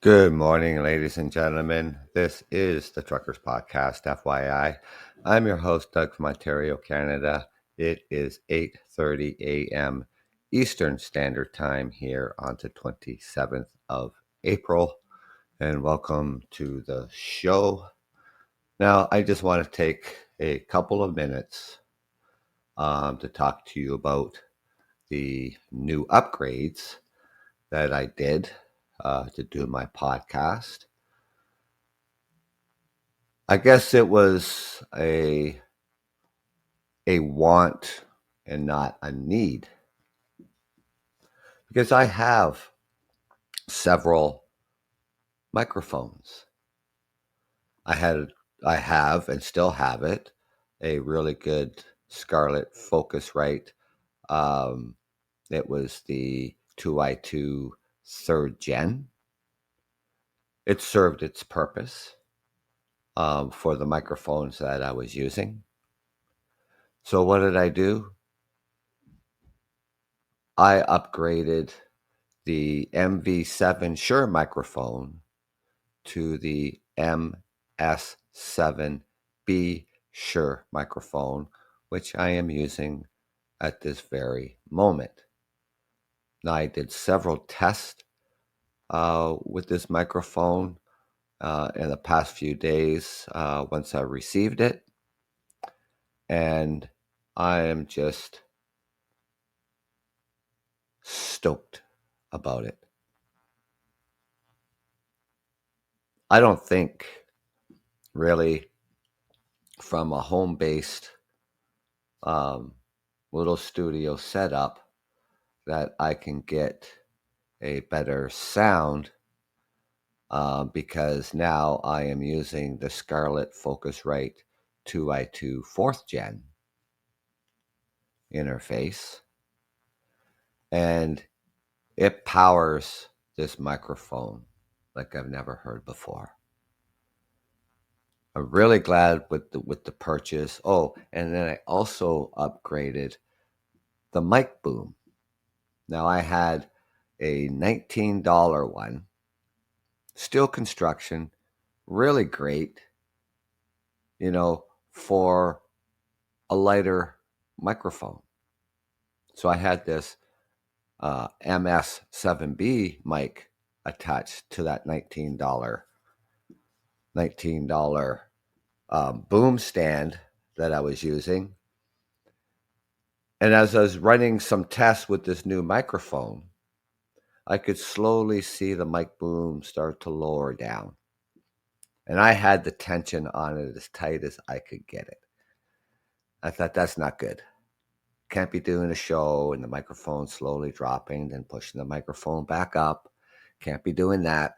Good morning, ladies and gentlemen. This is the Truckers Podcast, FYI. I'm your host, Doug from Ontario, Canada. It is 8:30 a.m. Eastern Standard Time here on the 27th of April, and welcome to the show. Now, I just want to take a couple of minutes to talk to you about the new upgrades that I did to do my podcast. I guess it was a want and not a need because I have several microphones. I had I have and still have it a really good Scarlett Focusrite. Um, it was the 2i2 third gen. It served its purpose for the microphones that I was using. So what did I do? I upgraded the MV7 Shure microphone to the MS7B Shure microphone, which I am using at this very moment. Now, I did several tests with this microphone in the past few days once I received it, and I am just stoked about it. I don't think really from a home-based little studio setup that I can get a better sound because now I am using the Scarlett Focusrite 2i2 4th gen interface, and it powers this microphone like I've never heard before. I'm really glad with the purchase. Oh, and then I also upgraded the mic boom. Now I had a $19 one, steel construction, really great, for a lighter microphone. So I had this MS7B mic attached to that $19 boom stand that I was using. And as I was running some tests with this new microphone, I could slowly see the mic boom start to lower down. And I had the tension on it as tight as I could get it. I thought, that's not good. Can't be doing a show and the microphone slowly dropping, then pushing the microphone back up. Can't be doing that.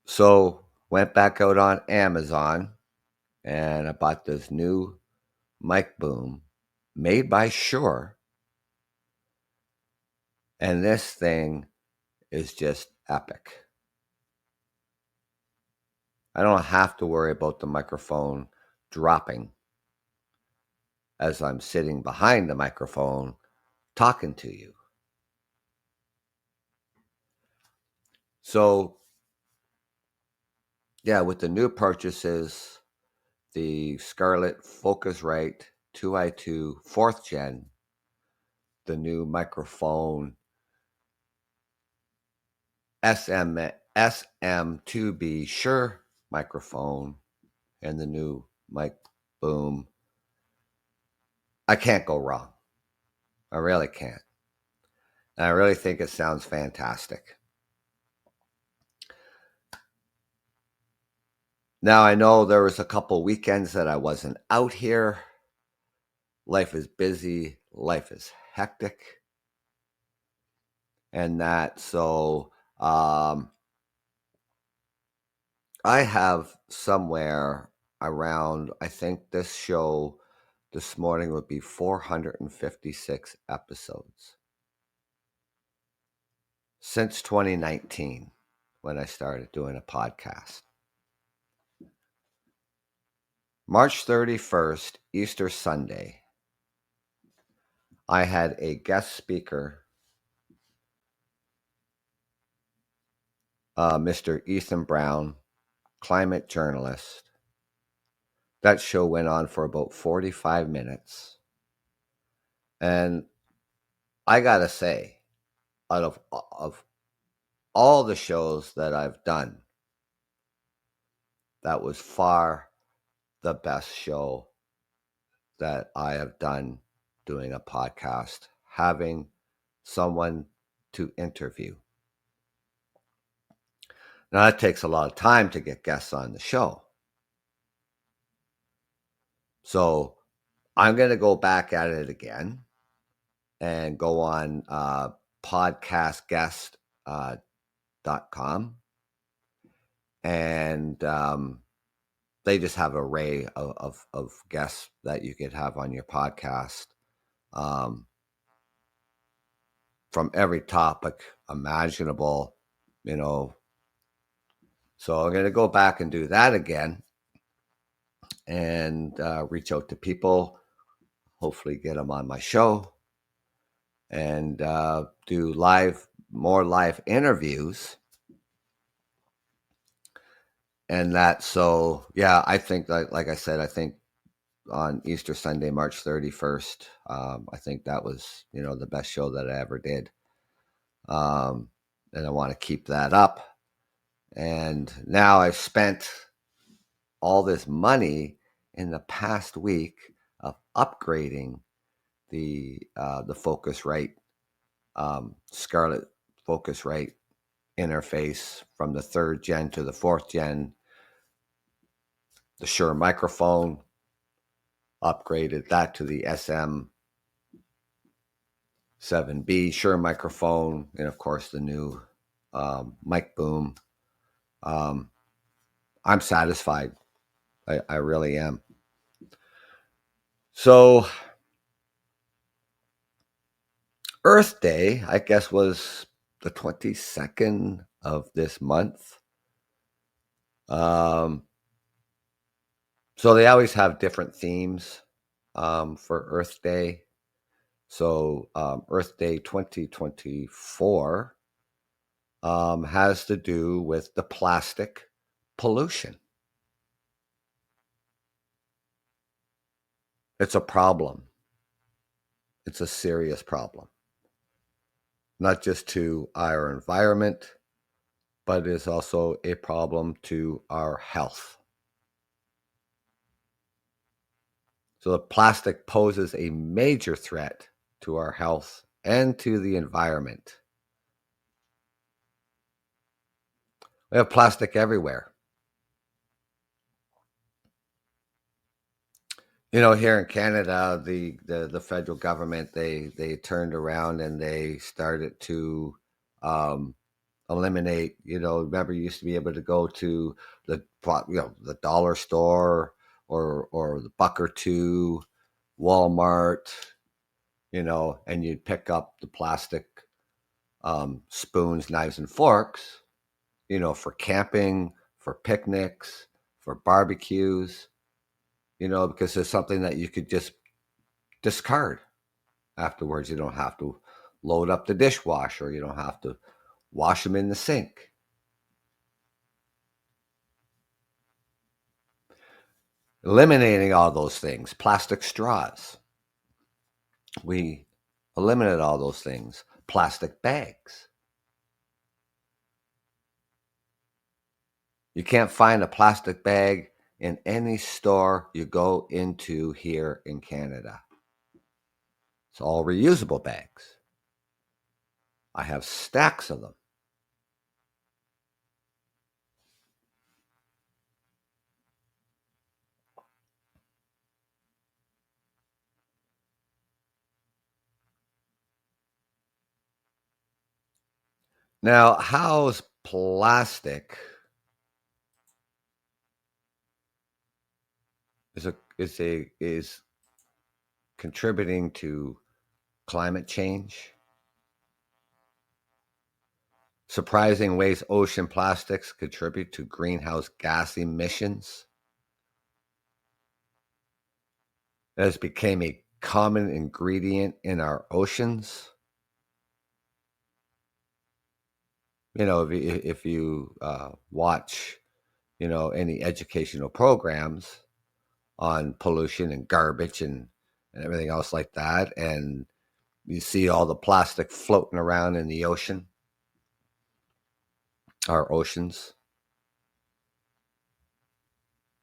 So went back out on Amazon and I bought this new mic boom made by Shure. And this thing is just epic. I don't have to worry about the microphone dropping as I'm sitting behind the microphone talking to you. So, yeah, with the new purchases, the Scarlett Focusrite 2i2 4th gen, the new microphone SM2B Shure microphone, and the new mic boom, I can't go wrong. I really can't. And I really think it sounds fantastic. Now, I know there was a couple weekends that I wasn't out here. Life is busy. Life is hectic. And that, so I have somewhere around, I think this show this morning would be 456 episodes. Since 2019, when I started doing a podcast. March 31st, Easter Sunday, I had a guest speaker Mr. Ethan Brown, climate journalist. That show went on for about 45 minutes. And I got to say, out of all the shows that I've done, that was far the best show that I have done doing a podcast, having someone to interview. Now, that takes a lot of time to get guests on the show. So I'm going to go back at it again and go on podcastguest.com. And they just have an array of guests that you could have on your podcast from every topic imaginable, So I'm going to go back and do that again and reach out to people, hopefully get them on my show and do more live interviews. And that, so yeah, I think like I said, I think on Easter Sunday, March 31st, I think that was, the best show that I ever did. And I want to keep that up. And now I've spent all this money in the past week of upgrading the Focusrite, Scarlett Focusrite interface from the 3rd gen to the 4th gen. The Shure microphone, upgraded that to the SM7B Shure microphone, and of course the new mic boom. I'm satisfied. I really am. So Earth Day, I guess, was the 22nd of this month. So they always have different themes for Earth Day. So Earth Day 2024 has to do with the plastic pollution. It's a problem. It's a serious problem. Not just to our environment, but it is also a problem to our health. So the plastic poses a major threat to our health and to the environment. We have plastic everywhere. Here in Canada, the federal government, they turned around and they started to eliminate, remember you used to be able to go to the dollar store or the buck or two, Walmart, and you'd pick up the plastic spoons, knives, and forks, for camping, for picnics, for barbecues, because there's something that you could just discard afterwards. You don't have to load up the dishwasher. You don't have to wash them in the sink. Eliminating all those things. Plastic straws. We eliminated all those things. Plastic bags. You can't find a plastic bag in any store you go into here in Canada. It's all reusable bags. I have stacks of them. Now, how's plastic is contributing to climate change? Surprising ways ocean plastics contribute to greenhouse gas emissions. It has become a common ingredient in our oceans. if you watch, any educational programs on pollution and garbage and everything else like that, and you see all the plastic floating around in the ocean, our oceans.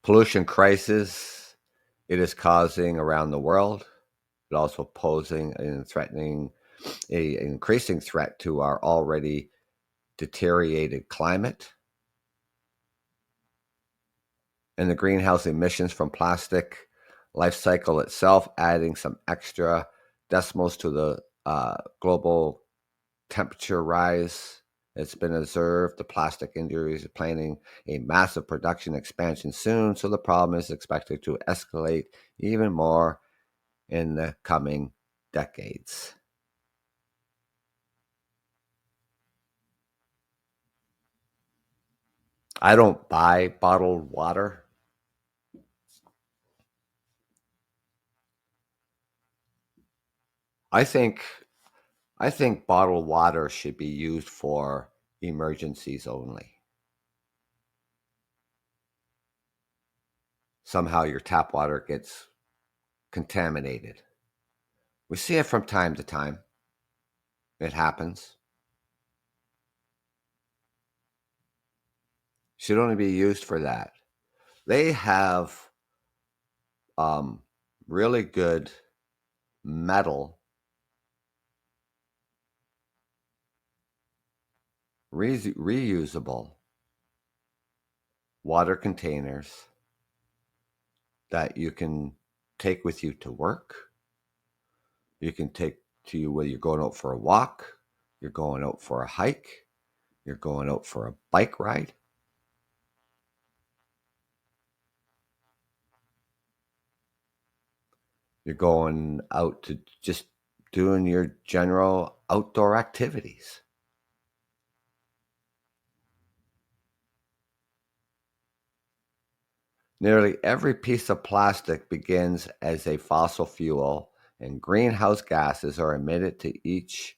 Pollution crisis it is causing around the world, but also posing and threatening an increasing threat to our already deteriorated climate. And the greenhouse emissions from plastic life cycle itself, adding some extra decimals to the global temperature rise. It's been observed the plastic industry is planning a massive production expansion soon, so the problem is expected to escalate even more in the coming decades. I don't buy bottled water. I think I think bottled water should be used for emergencies only. Somehow your tap water gets contaminated. We see it from time to time. It happens. Should only be used for that. They have um, really good metal reusable water containers that you can take with you to work. You can take to you whether you're going out for a walk, you're going out for a hike, you're going out for a bike ride. You're going out to just doing your general outdoor activities. Nearly every piece of plastic begins as a fossil fuel, and greenhouse gases are emitted to each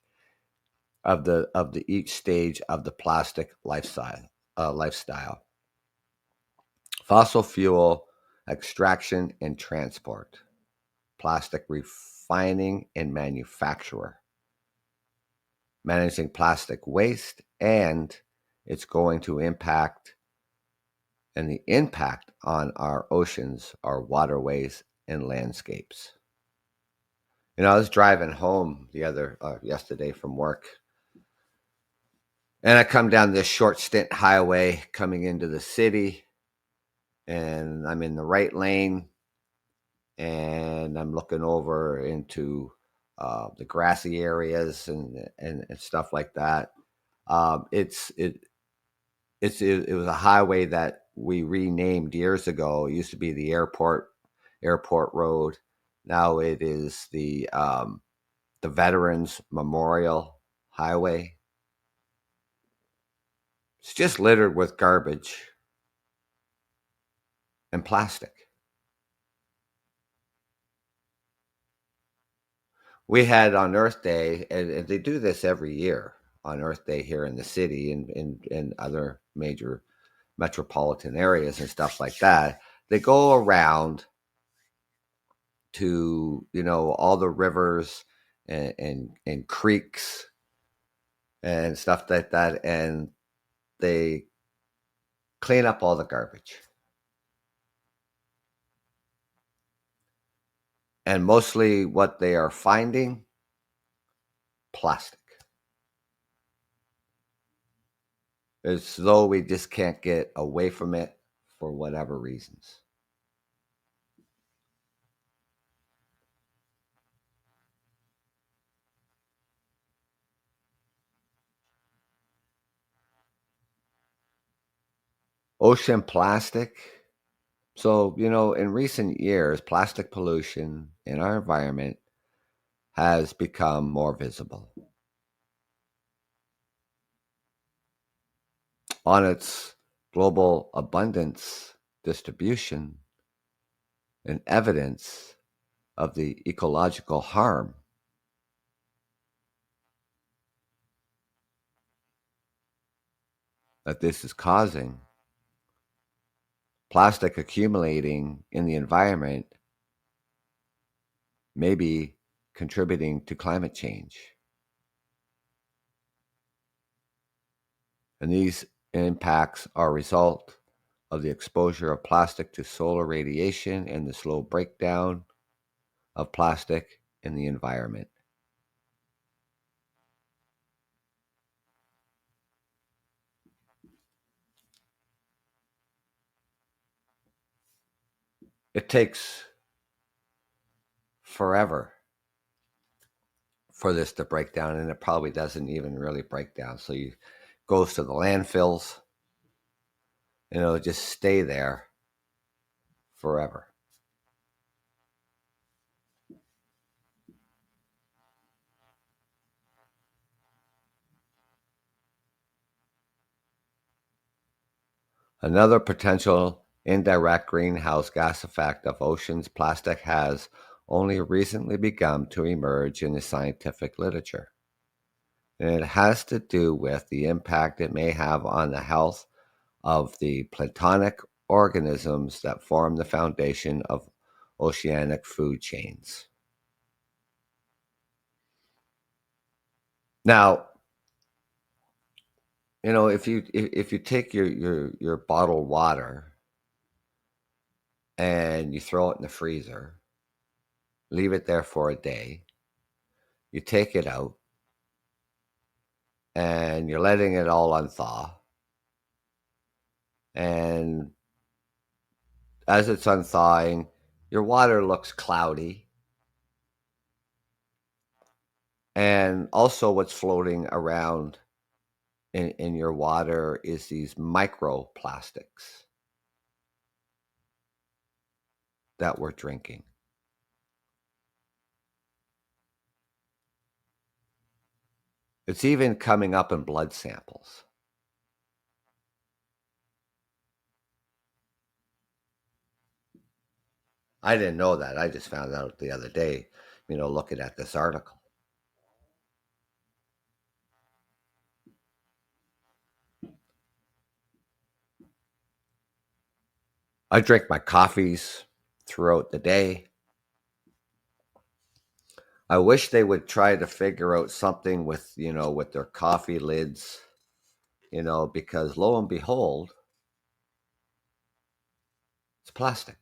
of the each stage of the plastic lifestyle. Fossil fuel extraction and transport, plastic refining and manufacture, managing plastic waste, and it's going to impact and the impact on our oceans, our waterways, and landscapes. I was driving home yesterday from work, and I come down this short stint highway coming into the city, and I'm in the right lane, and I'm looking over into the grassy areas and stuff like that. It's it was a highway that we renamed years ago. It used to be the airport road. Now it is the Veterans Memorial Highway. It's just littered with garbage and plastic. We had on Earth Day, and they do this every year on Earth Day here in the city and in other major metropolitan areas and stuff like that. They go around to all the rivers and creeks and stuff like that, and they clean up all the garbage. And mostly what they are finding, plastic. It's though we just can't get away from it for whatever reasons. Ocean plastic. So, in recent years, plastic pollution in our environment has become more visible. On its global abundance distribution and evidence of the ecological harm. that this is causing, plastic accumulating in the environment may be contributing to climate change. And these impacts are a result of the exposure of plastic to solar radiation and the slow breakdown of plastic in the environment. It takes forever for this to break down, and it probably doesn't even really break down. So it goes to the landfills, and it'll just stay there forever. Another potential indirect greenhouse gas effect of oceans plastic has only recently begun to emerge in the scientific literature. And it has to do with the impact it may have on the health of the planktonic organisms that form the foundation of oceanic food chains. Now, if you take your bottled water and you throw it in the freezer, leave it there for a day, you take it out and you're letting it all unthaw. And as it's unthawing, your water looks cloudy. And also what's floating around in your water is these microplastics that we're drinking. It's even coming up in blood samples. I didn't know that. I just found out the other day, looking at this article. I drink my coffees throughout the day. I wish they would try to figure out something with their coffee lids, because lo and behold, it's plastic.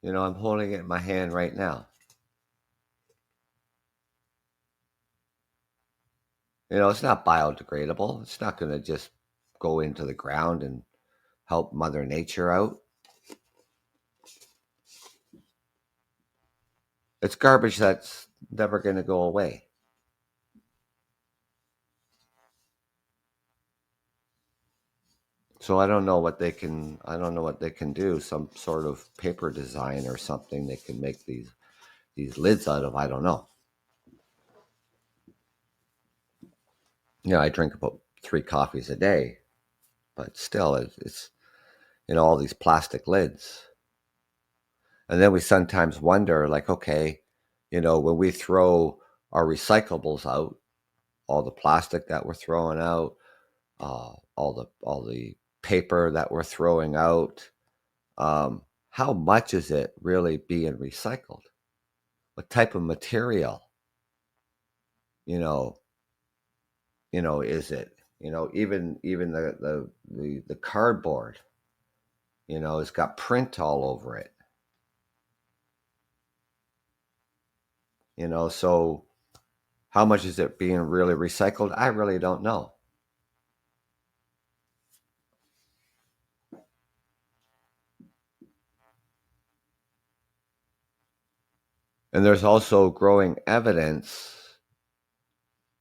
I'm holding it in my hand right now. It's not biodegradable. It's not going to just go into the ground and help Mother Nature out. It's garbage that's never going to go away. So I don't know what they can do. Some sort of paper design or something they can make these lids out of. I don't know. I drink about 3 coffees a day, but still, it's all these plastic lids. And then we sometimes wonder, like, okay, when we throw our recyclables out, all the plastic that we're throwing out, all the paper that we're throwing out, how much is it really being recycled? What type of material, you know, is it? Even the cardboard, it's got print all over it. So how much is it being really recycled? I really don't know. And there's also growing evidence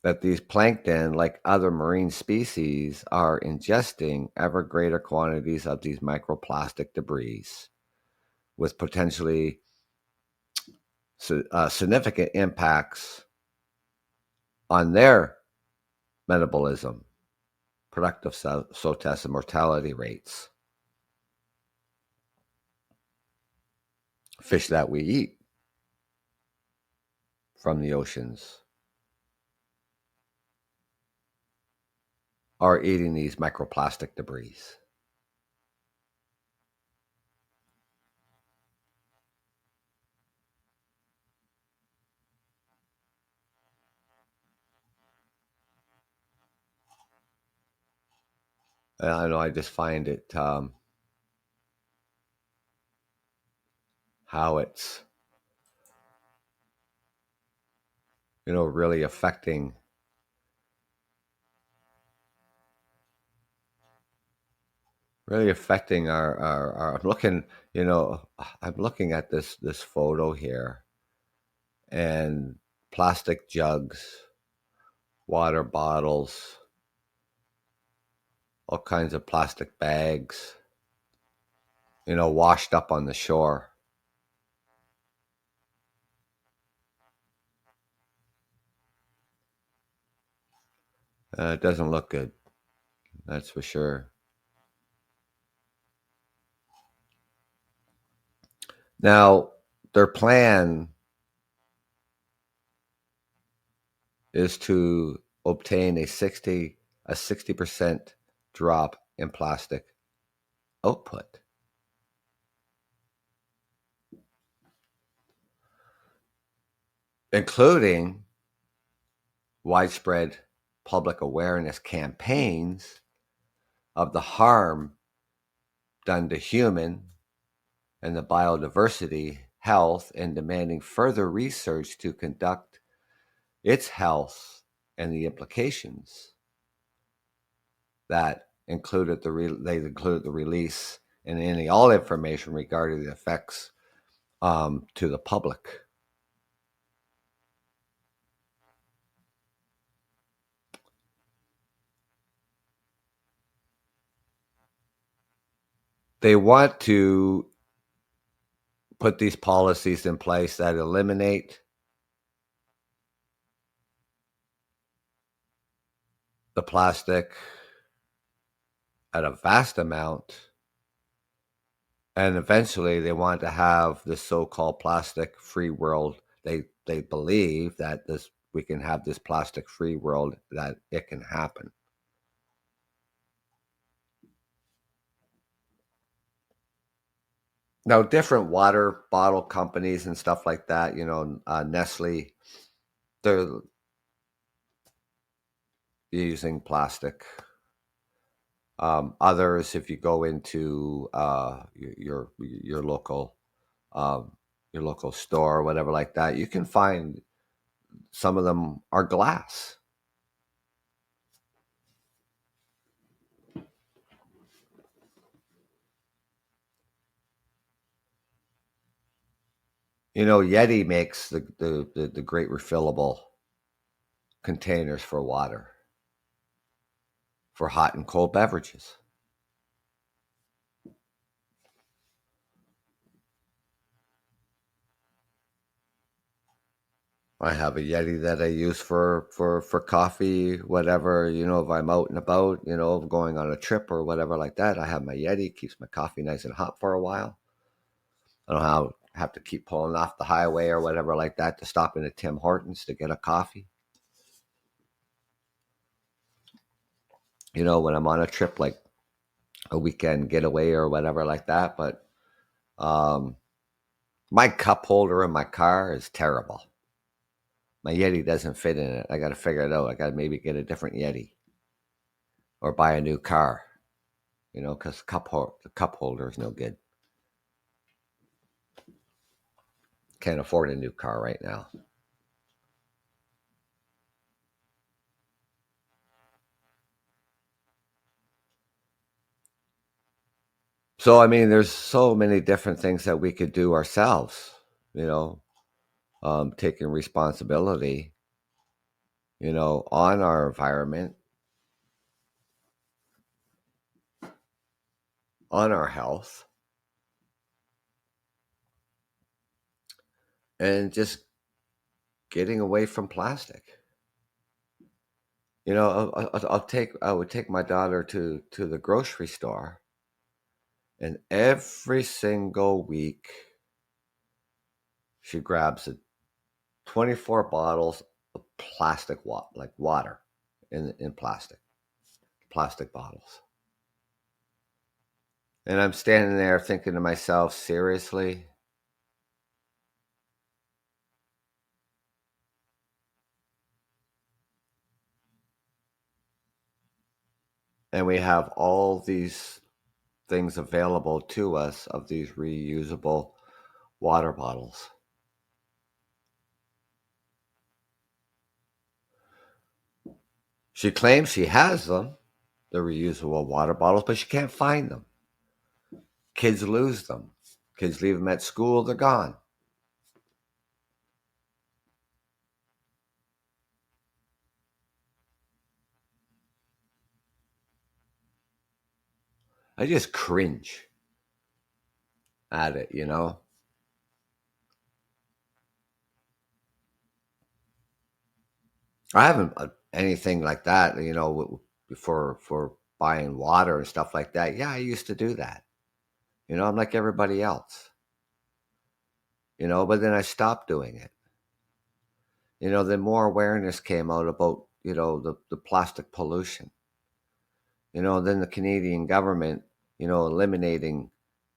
that these plankton, like other marine species, are ingesting ever greater quantities of these microplastic debris with potentially significant impacts on their metabolism, productive cell test, and mortality rates. Fish that we eat from the oceans. are eating these microplastic debris. And I know I just find it how it's really affecting our I'm looking at this photo here, and plastic jugs, water bottles, all kinds of plastic bags, washed up on the shore. It doesn't look good, that's for sure. Now, their plan is to obtain a 60% drop in plastic output. Including widespread public awareness campaigns of the harm done to human and the biodiversity health, and demanding further research to conduct its health and the implications that they included the release and any all information regarding the effects to the public. They want to put these policies in place that eliminate the plastic at a vast amount, and eventually they want to have this so-called plastic-free world. They believe that we can have this plastic-free world, that it can happen. Now, different water bottle companies and stuff like that, Nestle, they're using plastic. Others, if you go into your local store or whatever like that, you can find some of them are glass. Yeti makes the great refillable containers for water, for hot and cold beverages. I have a Yeti that I use for coffee, whatever, if I'm out and about, going on a trip or whatever like that. I have my Yeti, keeps my coffee nice and hot for a while. I don't have to keep pulling off the highway or whatever like that to stop in at Tim Hortons to get a coffee. When I'm on a trip, like a weekend getaway or whatever like that. But my cup holder in my car is terrible. My Yeti doesn't fit in it. I got to figure it out. I got to maybe get a different Yeti or buy a new car, because the cup holder is no good. Can't afford a new car right now. So, I mean, there's so many different things that we could do ourselves, taking responsibility, on our environment, on our health, and just getting away from plastic. I would take my daughter to the grocery store, and every single week she grabs 24 bottles of plastic water, like water in plastic. plastic bottles. And I'm standing there thinking to myself, seriously? And we have all these things available to us of these reusable water bottles. She claims she has them, the reusable water bottles, but she can't find them. Kids lose them. Kids leave them at school, they're gone. I just cringe at it, you know? I haven't anything like that, you know, for buying water and stuff like that. Yeah, I used to do that. You know, I'm like everybody else, you know, but then I stopped doing it. You know, then more awareness came out about, you know, the plastic pollution. You know, then the Canadian government, you know, eliminating,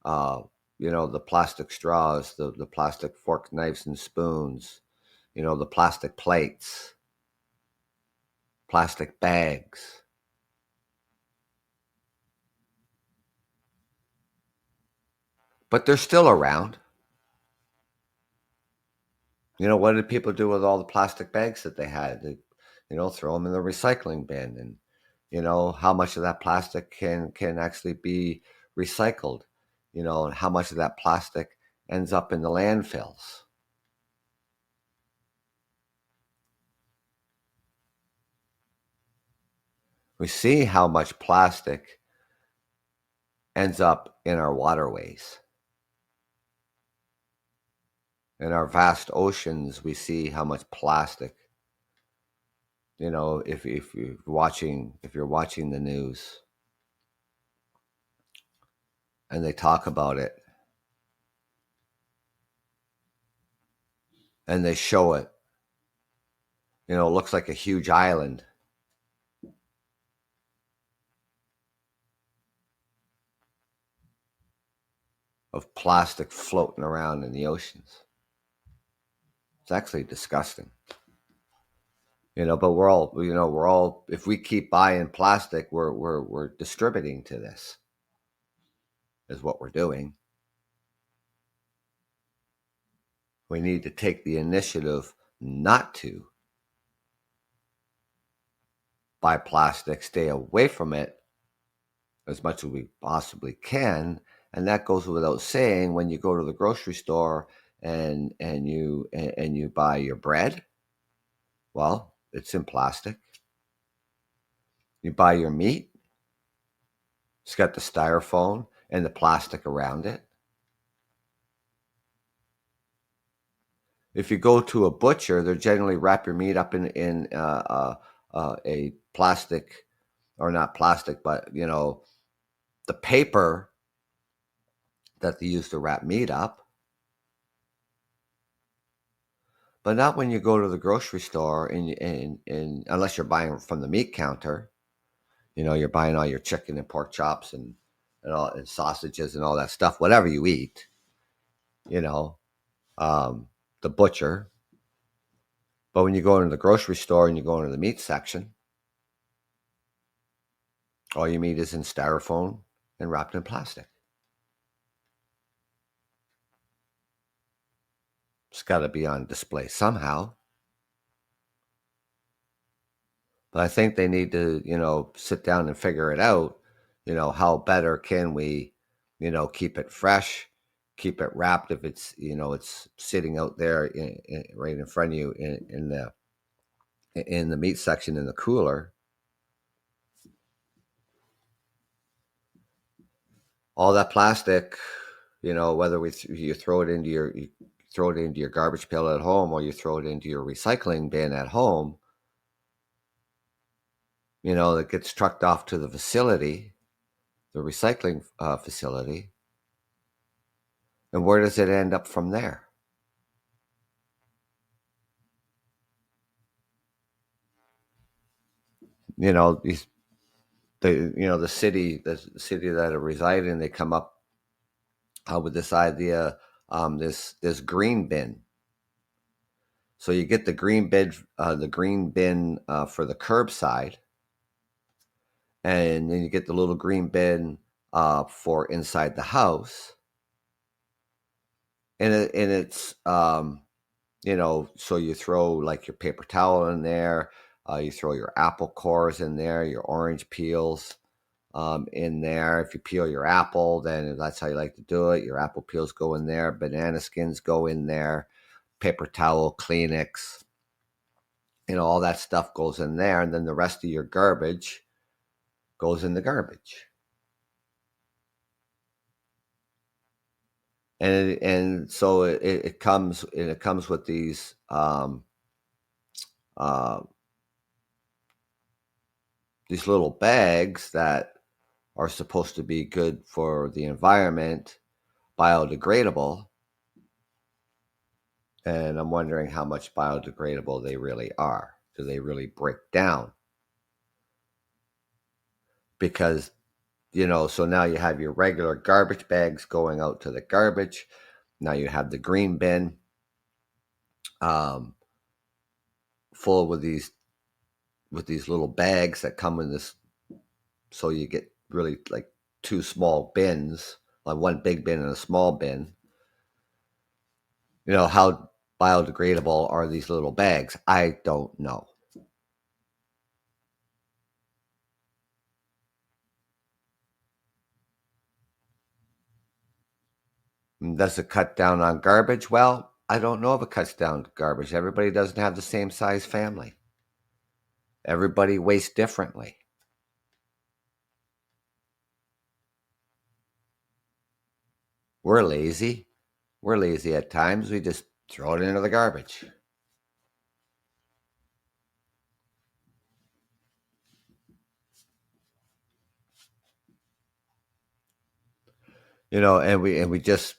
uh, you know, the plastic straws, the plastic forks, knives, and spoons, you know, the plastic plates, plastic bags. But they're still around. You know, what did people do with all the plastic bags that they had? They, you know, throw them in the recycling bin, and you know how much of that plastic can actually be recycled. You know, and how much of that plastic ends up in the landfills. We see how much plastic ends up in our waterways. In our vast oceans, we see how much plastic. You know, if you're watching the news and they talk about it and they show it, you know, it looks like a huge island of plastic floating around in the oceans. It's actually disgusting. You know, but we're all, if we keep buying plastic, we're distributing to this, is what we're doing. We need to take the initiative not to buy plastic, stay away from it as much as we possibly can. And that goes without saying when you go to the grocery store and you buy your bread, well, it's in plastic. You buy your meat, it's got the styrofoam and the plastic around it. If you go to a butcher, they generally wrap your meat up in a plastic, or not plastic, but you know, the paper that they use to wrap meat up. But not when you go to the grocery store and unless you're buying from the meat counter. You know, you're buying all your chicken and pork chops and all and sausages and all that stuff, whatever you eat. You know, the butcher. But when you go into the grocery store and you go into the meat section, all your meat is in styrofoam and wrapped in plastic. It's got to be on display somehow. But I think they need to, you know, sit down and figure it out. You know, how better can we, you know, keep it fresh, keep it wrapped if it's, you know, it's sitting out there right in front of you in the meat section in the cooler. All that plastic, you know, whether you throw it into your garbage pail at home or you throw it into your recycling bin at home, you know, that gets trucked off to the facility, the recycling facility. And where does it end up from there? You know, the city that are residing, they come up with this idea, this green bin. So you get the green bin for the curbside, and then you get the little green bin for inside the house, and it's so you throw like your paper towel in there, you throw your apple cores in there, your orange peels in there. If you peel your apple, then that's how you like to do it. Your apple peels go in there, banana skins go in there, paper towel, Kleenex, all that stuff goes in there, and then the rest of your garbage goes in the garbage. And so it comes with these little bags that are supposed to be good for the environment, biodegradable. And I'm wondering how much biodegradable they really are. Do they really break down? Because, so now you have your regular garbage bags going out to the garbage. Now you have the green bin full with these little bags that come in this. So you get really like two small bins, like one big bin and a small bin. How biodegradable are these little bags? I don't know. Does it cut down on garbage? Well, I don't know if it cuts down garbage. Everybody doesn't have the same size family. Everybody wastes differently. We're lazy. We're lazy at times. We just throw it into the garbage. And we just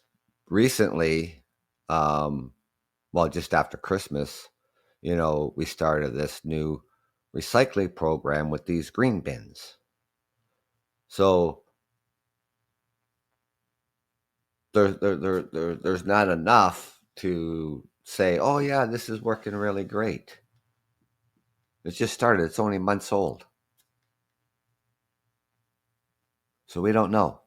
recently, just after Christmas, we started this new recycling program with these green bins. So there's not enough to say, oh yeah, this is working really great. It's just started. It's only months old. So we don't know.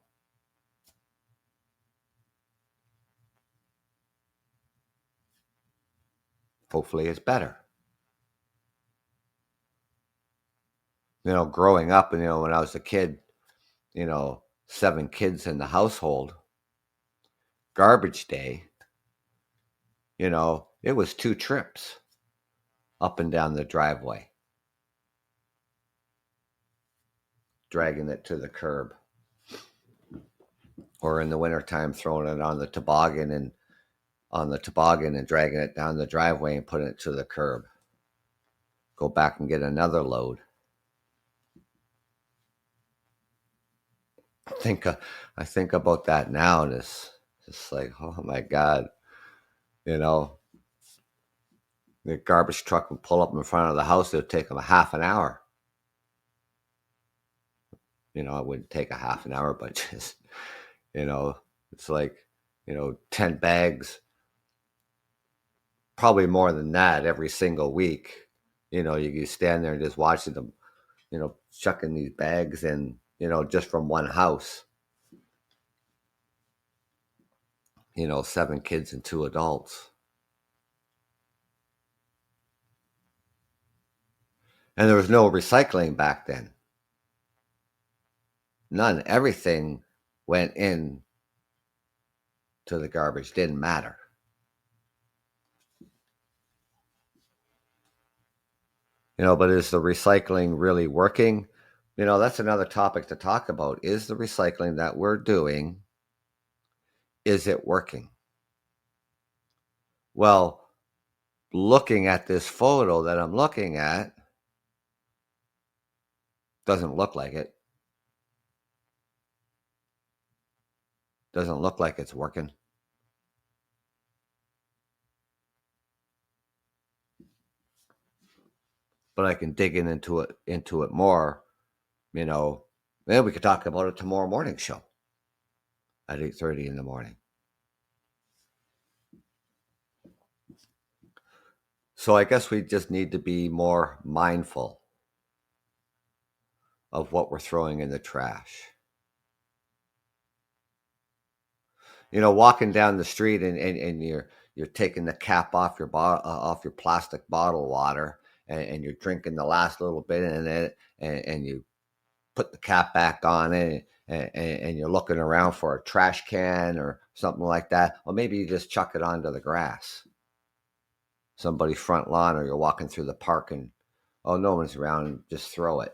Hopefully it's better. Growing up, and when I was a kid, 7 kids in the household, garbage day, it was 2 trips up and down the driveway, dragging it to the curb. Or in the wintertime, throwing it on the toboggan and dragging it down the driveway and putting it to the curb. Go back and get another load. I think about that now, and it's just like, oh my God, the garbage truck would pull up in front of the house. It would take them a half an hour. It wouldn't take a half an hour, but just, it's like, 10 bags, probably more than that every single week. You stand there and just watching them, chucking these bags in, just from one house. 7 kids and 2 adults. And there was no recycling back then. None. Everything went in to the garbage. Didn't matter. But is the recycling really working? That's another topic to talk about. Is the recycling that we're doing, is it working? Well, looking at this photo that I'm looking at, doesn't look like it. Doesn't look like it's working. But I can dig into it more, Maybe we could talk about it tomorrow morning show at 8:30 in the morning. So I guess we just need to be more mindful of what we're throwing in the trash. Walking down the street and you're taking the cap off your off your plastic bottle water, and you're drinking the last little bit in it, and you put the cap back on it, and you're looking around for a trash can or something like that. Or maybe you just chuck it onto the grass, somebody's front lawn, or you're walking through the park and, oh, no one's around, just throw it.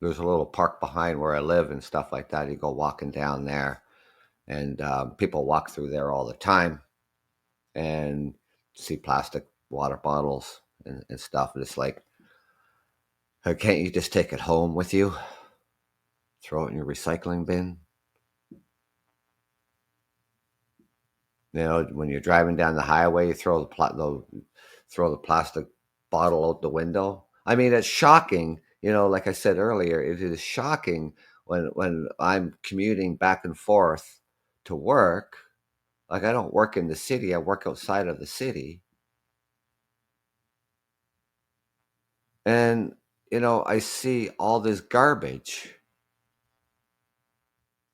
There's a little park behind where I live and stuff like that. You go walking down there, and people walk through there all the time and see plastic water bottles and stuff. And it's like, can't you just take it home with you? Throw it in your recycling bin? When you're driving down the highway, you throw the plastic bottle out the window. I mean, it's shocking. Like I said earlier, it is shocking when I'm commuting back and forth to work. Like, I don't work in the city; I work outside of the city, and I see all this garbage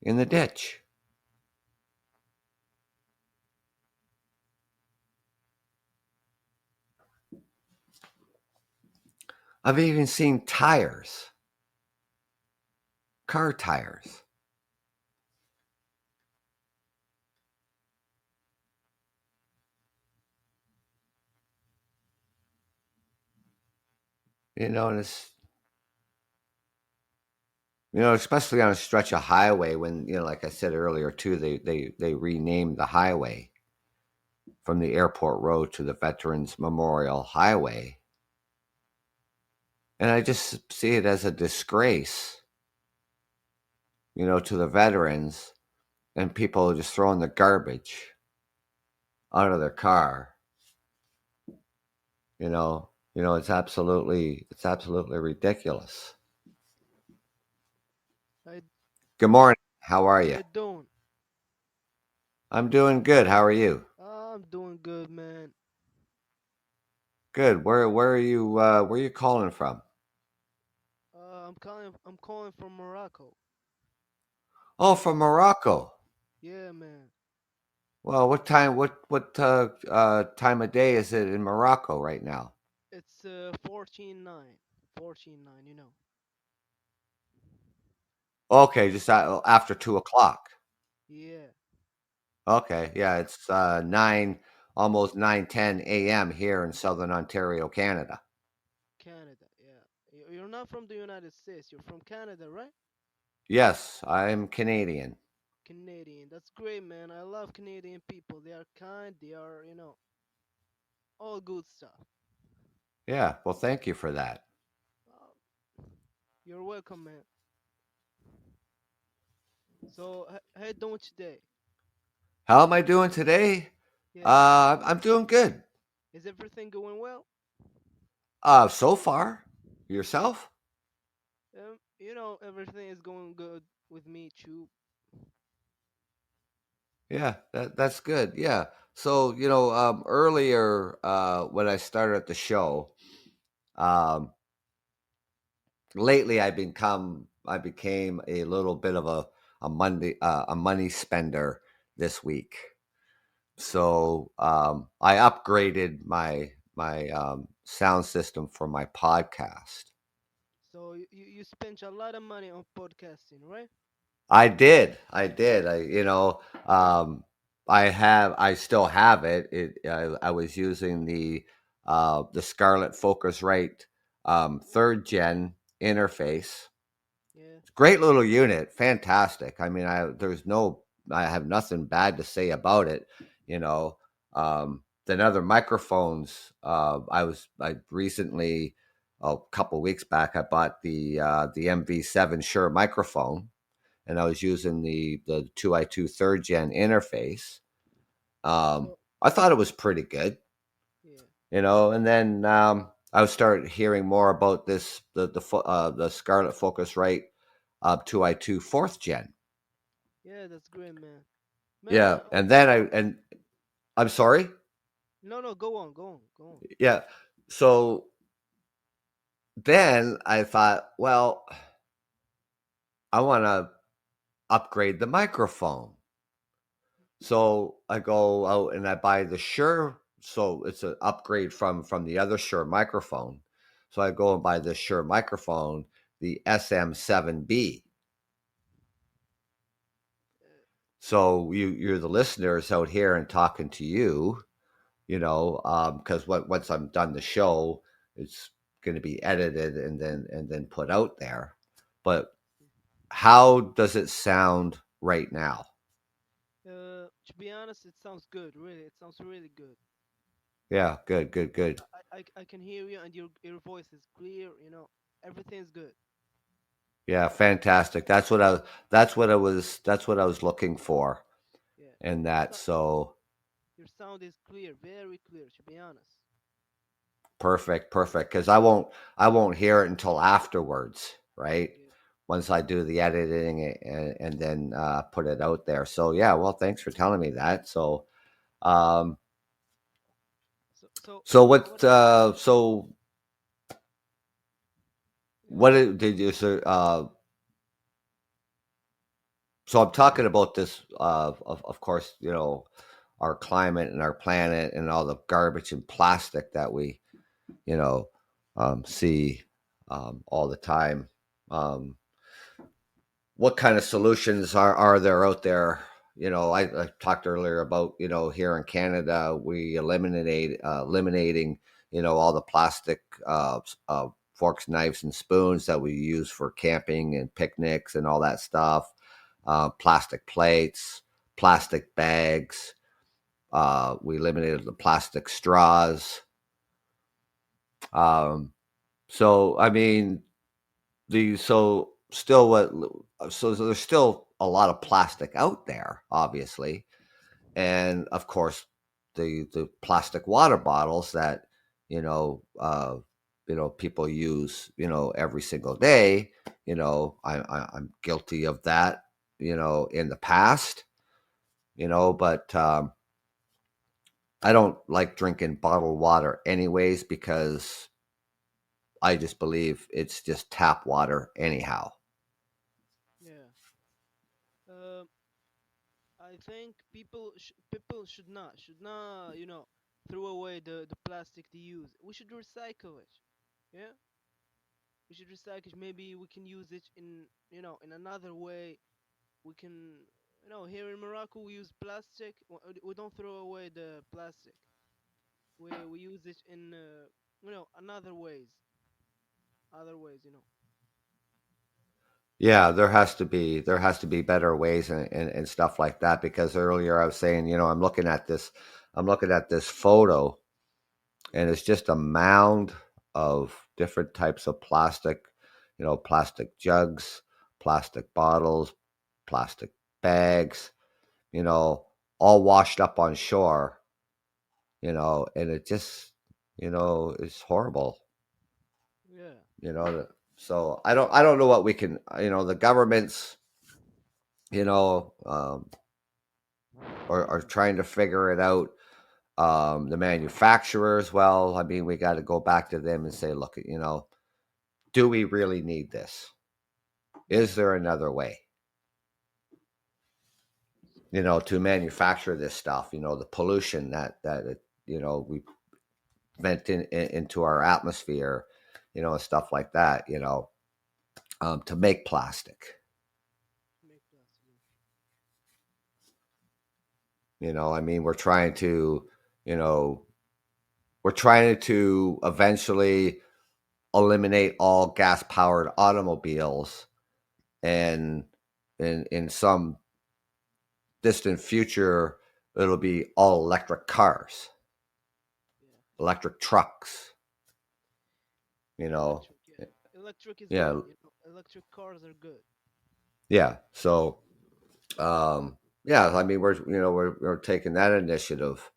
in the ditch. I've even seen tires, car tires. And it's, especially on a stretch of highway when, like I said earlier too, they renamed the highway from the airport road to the Veterans Memorial Highway. And I just see it as a disgrace, to the veterans, and people just throwing the garbage out of their car. It's absolutely ridiculous. How Good morning. How are you? you doing? I'm doing good. How are you? I'm doing good, man. Good. Where are you calling from? I'm calling from Morocco. Oh, from Morocco. Yeah, man. Well, what time of day is it in Morocco right now? It's 14:09. 14:09, you know. Okay, just after 2 o'clock. Yeah, Okay, yeah, it's 9, almost 9:10 a.m. here in Southern Ontario, Canada. Canada. Yeah. You're not from the United States. You're from Canada, right? Yes, I'm Canadian. Canadian. That's great, man. I love Canadian people. They are kind. They are, all good stuff. Yeah, well, thank you for that. Uh, you're welcome, man. So, how you doing today? How am I doing today? Yeah. I'm doing good. Is everything going well? So far, yourself? Everything is going good with me too. Yeah, that's good. Yeah. So, earlier, when I started the show, um, lately I became a little bit of a money spender this week. So, I upgraded my sound system for my podcast. So you spent a lot of money on podcasting, right? I did. I still have it. I was using the Scarlett Focusrite third gen interface. Yeah. Great little unit, fantastic. I mean, I have nothing bad to say about it. You know, than other microphones. I recently, a couple weeks back, I bought the MV7 Shure microphone, and I was using the 2i2 third gen interface. So I thought it was pretty good, yeah. and then I started hearing more about this the Scarlet Focusrite 2i2 fourth gen. Yeah, that's great, man. Man, Yeah, and then I'm sorry. no, no, go on, go on, go on. Yeah, so then I thought, well, I want to upgrade the microphone. So I go out and I buy the Shure. So it's an upgrade from the other Shure microphone. So I go and buy the Shure microphone, the SM7B. So you're the listeners out here and talking to you, because once I'm done the show, it's going to be edited and then put out there. But how does it sound right now? To be honest, it sounds good. Really, it sounds really good. Yeah, good, good, good. I can hear you, and your voice is clear. Everything's good. Yeah, fantastic. That's what I was looking for Yeah, in your that. So your sound is clear, very clear. To be honest. perfect, perfect. Because I won't hear it until afterwards, right? Yeah. Once I do the editing and then put it out there. So yeah, well, thanks for telling me that. So um, So so what? what did you say? So I'm talking about this, of course, our climate and our planet and all the garbage and plastic that we, you know, see all the time. Um, what kind of solutions are there out there? I talked earlier about, here in Canada, we eliminating, all the plastic forks, knives, and spoons that we use for camping and picnics and all that stuff. Plastic plates, plastic bags. We eliminated the plastic straws. Um, so I mean, so still so there's still a lot of plastic out there, obviously, and of course the plastic water bottles that you know uh people use every single day. I'm guilty of that, in the past, but I don't like drinking bottled water anyways, because I just believe it's just tap water anyhow. Yeah. Um, I think people should not throw away the plastic they use. We should recycle it. Yeah, we should recycle it. Maybe we can use it in another way. We can here in Morocco we use plastic. We don't throw away the plastic. We use it in another ways. Other ways. Yeah, there has to be better ways and stuff like that, because earlier I was saying, I'm looking at this photo, and it's just a mound of different types of plastic, plastic jugs, plastic bottles, plastic bags, you know, all washed up on shore, and it just, is horrible. Yeah. you know so I don't know what we can, the governments, you know um, are trying to figure it out. The manufacturers, well, I mean, we got to go back to them and say, look, do we really need this? Is there another way, to manufacture this stuff? The pollution that we vent into our atmosphere, and stuff like that, to make plastic. Make plastic. I mean, you know, we're trying to eventually eliminate all gas powered automobiles, and in some distant future it'll be all electric cars, Yeah. electric trucks, you know Electric. Yeah. Electric is yeah, good. Electric cars are good. yeah. So yeah, I mean, we're taking that initiative.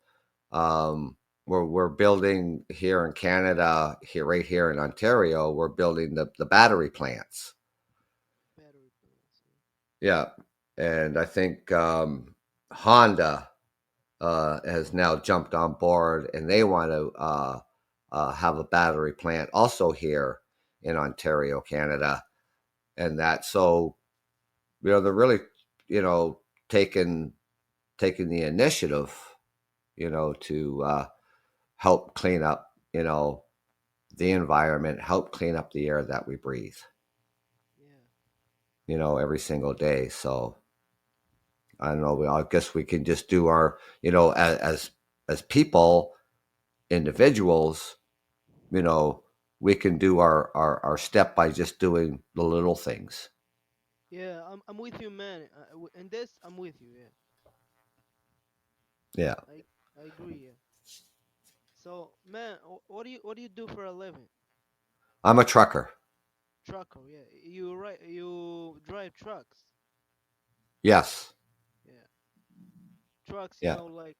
um we're building here in Canada, here right here in Ontario, we're building the battery plants. Battery plants. Yeah, and I think Honda has now jumped on board, and they want to have a battery plant also here in Ontario, Canada, and that so they're really you know taking taking the initiative to help clean up the environment, help clean up the air that we breathe, Yeah. every single day. So I don't know. I guess we can just do our, as people, individuals, you know, we can do our step by just doing the little things. Yeah, I'm with you, man. In this, I'm with you. Yeah, Yeah. I agree. Yeah. So, man, what do you do for a living? I'm a trucker. Trucker. Yeah, you drive trucks. Yes. Yeah, trucks. Yeah. Like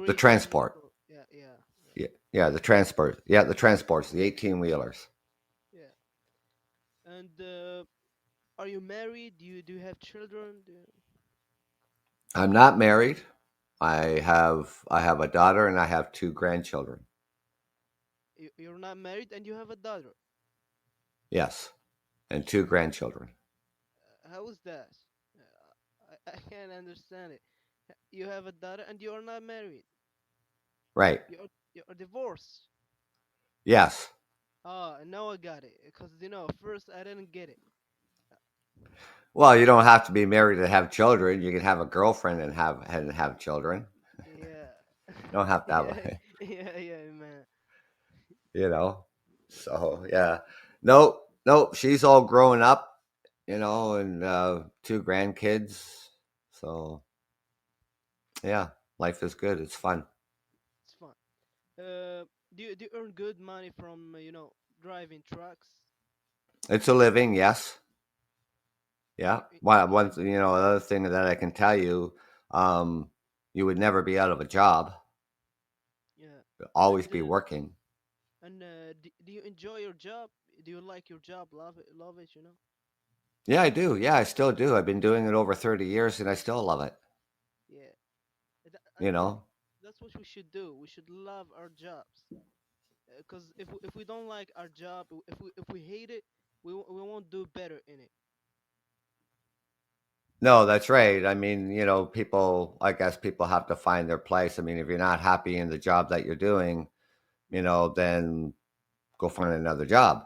The great transport. vehicle. Yeah, yeah, Yeah. Yeah. The transport. Yeah. The transports, the 18 wheelers. yeah. And are you married? Do you have children? I'm not married. I have a daughter and I have two grandchildren. You're not married and you have a daughter. Yes. And two grandchildren. How is that? I can't understand it. You have a daughter and you are not married. Right. You're divorced. Yes. Ah, now I got it. Because first I didn't get it. Well, you don't have to be married to have children. You can have a girlfriend and have children. Yeah, You don't have to have yeah, a, yeah, man. you know. So yeah, no, no, she's all grown up, and two grandkids. So yeah, life is good. It's fun. It's fun. Do you earn good money from driving trucks? It's a living, yes. Yeah. One, another thing that I can tell you, um, you would never be out of a job. Yeah, You'll and always be working. do you enjoy your job? Do you like your job? Love it? Love it? Yeah, I do. Yeah, I still do. I've been doing it over 30 years, and I still love it. Yeah, You and know. that's what we should do. We should love our jobs. Because if we don't like our job, if we hate it, we won't do better in it. No, that's right. I mean, people, I guess people have to find their place. I mean, if you're not happy in the job that you're doing, then go find another job,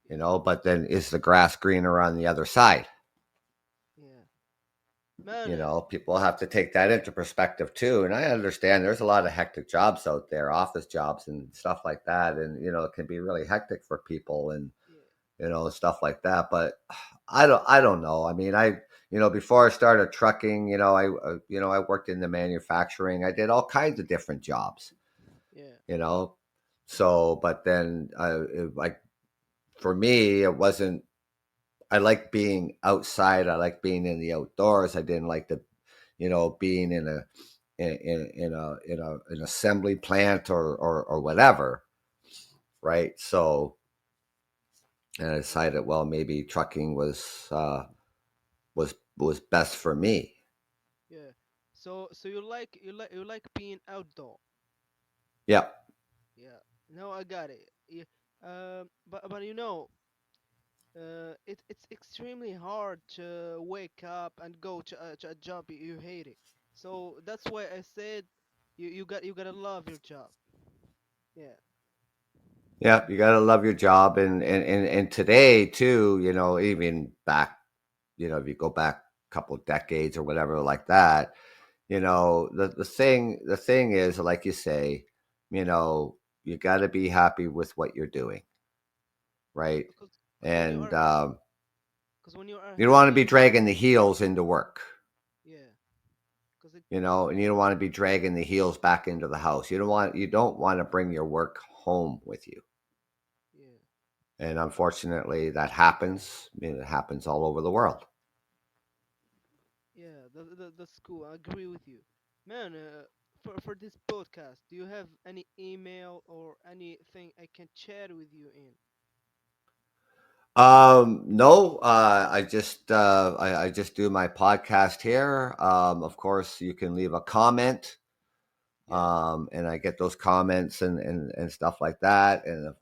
Yeah, but then is the grass greener on the other side? yeah, man. People have to take that into perspective too. And I understand there's a lot of hectic jobs out there, office jobs and stuff like that. And, it can be really hectic for people and, Yeah, stuff like that. But I don't know. I mean, before I started trucking, I worked in the manufacturing. I did all kinds of different jobs, yeah, you know. So, but then, like for me, it wasn't. I like being outside. I like being in the outdoors. I didn't like being in an assembly plant or whatever, right? So, and I decided, well, maybe trucking was best for me. yeah. So you like being outdoor. Yep. Yeah. No, I got it. Yeah. But it's extremely hard to wake up and go to a job you hate it. So that's why I said you gotta love your job. Yeah. Yep. You got to love your job. And today, too, even back, if you go back a couple decades or whatever like that, the thing is, like you say, you got to be happy with what you're doing, right? Because when you And are because when you are you don't want to be happy, dragging the heels into work, yeah. Because and you don't want to be dragging the heels back into the house. You don't want to bring your work home with you. yeah, And unfortunately, that happens. I mean, it happens all over the world. yeah. That's cool. I agree with you, man. for this podcast, do you have any email or anything I can chat with you in? No, I just do my podcast here. Of course, you can leave a comment, Yeah, and I get those comments and stuff like that, and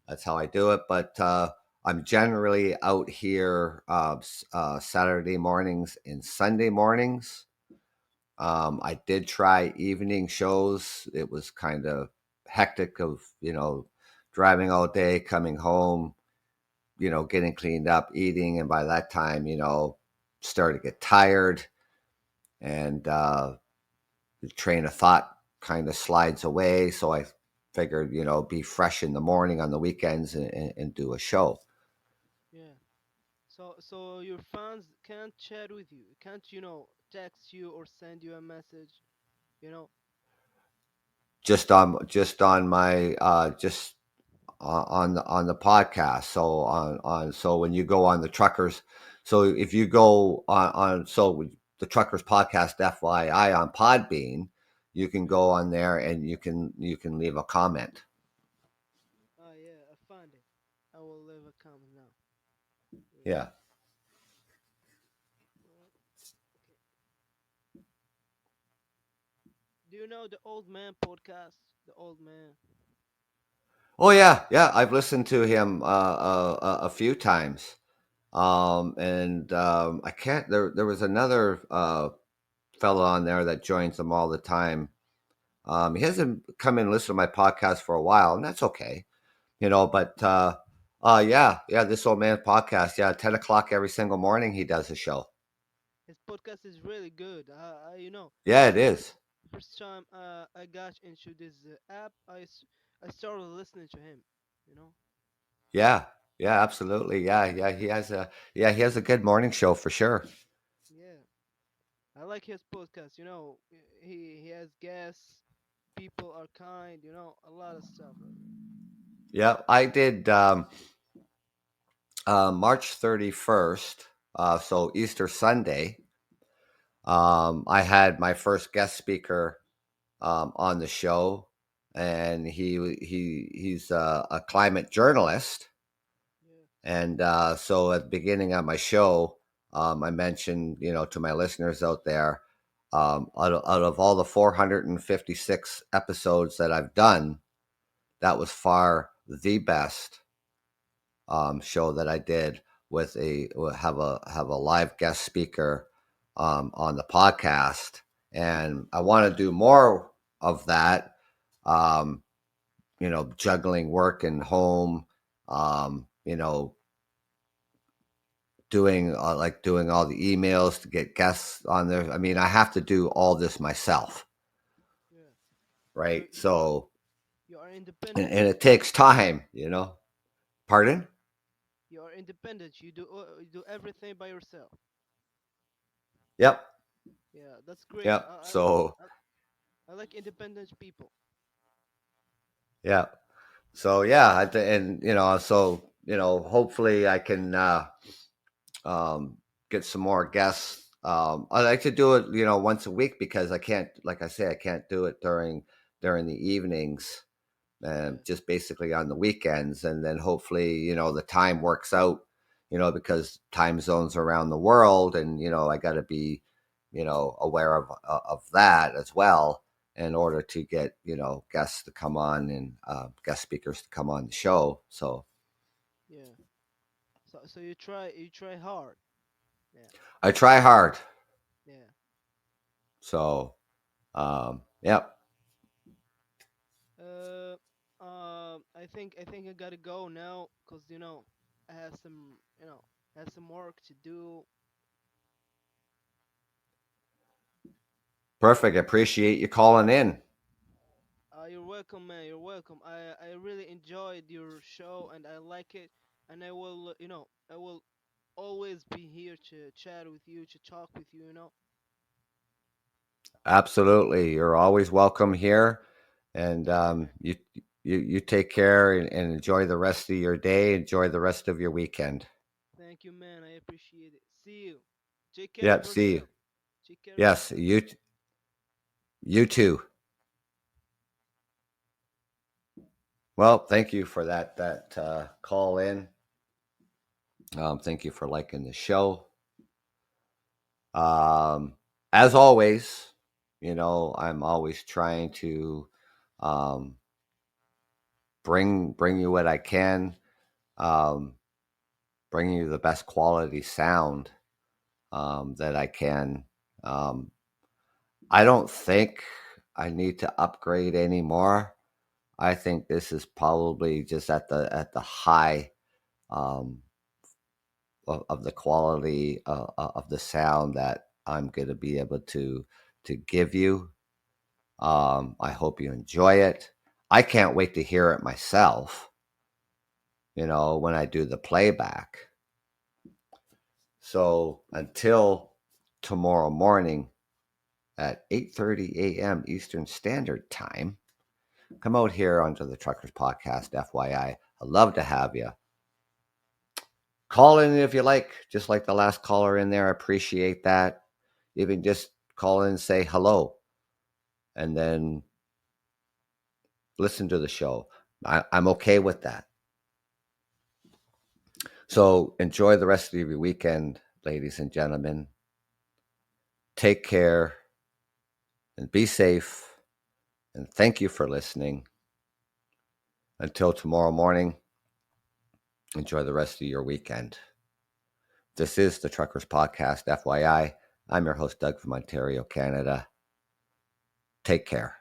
that's how I do it. But I'm generally out here Saturday mornings and Sunday mornings. I did try evening shows. It was kind of hectic of driving all day, coming home, getting cleaned up, eating, and by that time, started to get tired, and the train of thought kind of slides away. So I figured, be fresh in the morning on the weekends and do a show. yeah. So your fans can't chat with you, can't text you or send you a message, you know? Just on my just on the podcast. So when you go on the truckers, so if you go on so the truckers podcast FYI on Podbean, you can Yeah. go on there and you can leave a comment. Oh yeah, I found it. I will leave a comment now. Yeah. Yeah. Okay. Do you know the Old Man podcast? The Old Man. Oh yeah, yeah. I've listened to him a few times. And I can't. There was another fellow on there that joins them all the time. He hasn't come and listened to my podcast for a while, and that's okay, But yeah. This old man podcast, yeah, 10 o'clock every single morning he does a show. His podcast is really good. Yeah, it The is. first time I got into this app, I started listening to him. You know. Yeah, yeah, absolutely. He has a good morning show for sure. Yeah, I like his podcast. He has guests. People are kind. A lot of stuff. Yeah, I did March 31st, so Easter Sunday. I had my first guest speaker on the show, and he's a climate journalist. Yeah, And so at the beginning of my show, I mentioned, to my listeners out there, out of all the 456 episodes that I've done, that was far the best show that I did with have a live guest speaker on the podcast, and I want to do more of that. Um, juggling work and home. Doing doing all the emails to get guests on there. I mean, I have to do all this myself, yeah. You right? you are So, you are and independent. it takes time. Pardon? You are independent. You do everything by yourself. Yep, Yeah, that's great. yep. So, I like independent people. yeah. So yeah, and hopefully I can um, get some more guests. I like to do it, once a week because I can't, like I say, I can't do it during the evenings, and Yeah, just basically on the weekends, and then hopefully the time works out, because time zones around the world, and I got to be aware of that as well in order to get guests to come on and guest speakers to come on the show. So yeah. So you try hard. Yeah, I try hard. yeah. So yep. Uh, I think I gotta go now, cause I have some work to do. Perfect. Appreciate you calling in. You're welcome, man. You're welcome. I really enjoyed your show and I like it, and I will always be here to chat with you, to talk with you. Absolutely. You're always welcome here. And you take care and enjoy the rest of your day. Enjoy the rest of your weekend. Thank you, man. I appreciate it. See you. Take care of Yep. See you. yourself. Take care of Yes. yourself. You too. Well, thank you for that call in. Thank you for liking the show. As always, I'm always trying to um, bring you what I can, um, bring you the best quality sound that I can. Um, I don't think I need to upgrade anymore. I think this is probably just at the high um, of the quality of the sound that I'm going to be able to give you. I hope you enjoy it. I can't wait to hear it myself, when I do the playback. So until tomorrow morning at 8:30 a.m. Eastern Standard Time, come out here onto the Truckers Podcast, FYI. I'd love to have you. Call in if you like, just like the last caller in there. I appreciate that. Even just call in and say hello and then listen to the show. I'm okay with that. So enjoy the rest of your weekend, ladies and gentlemen. Take care and be safe. And thank you for listening. Until tomorrow morning, enjoy the rest of your weekend. This is the Truckers Podcast, FYI. I'm your host, Doug from Ontario, Canada. Take care.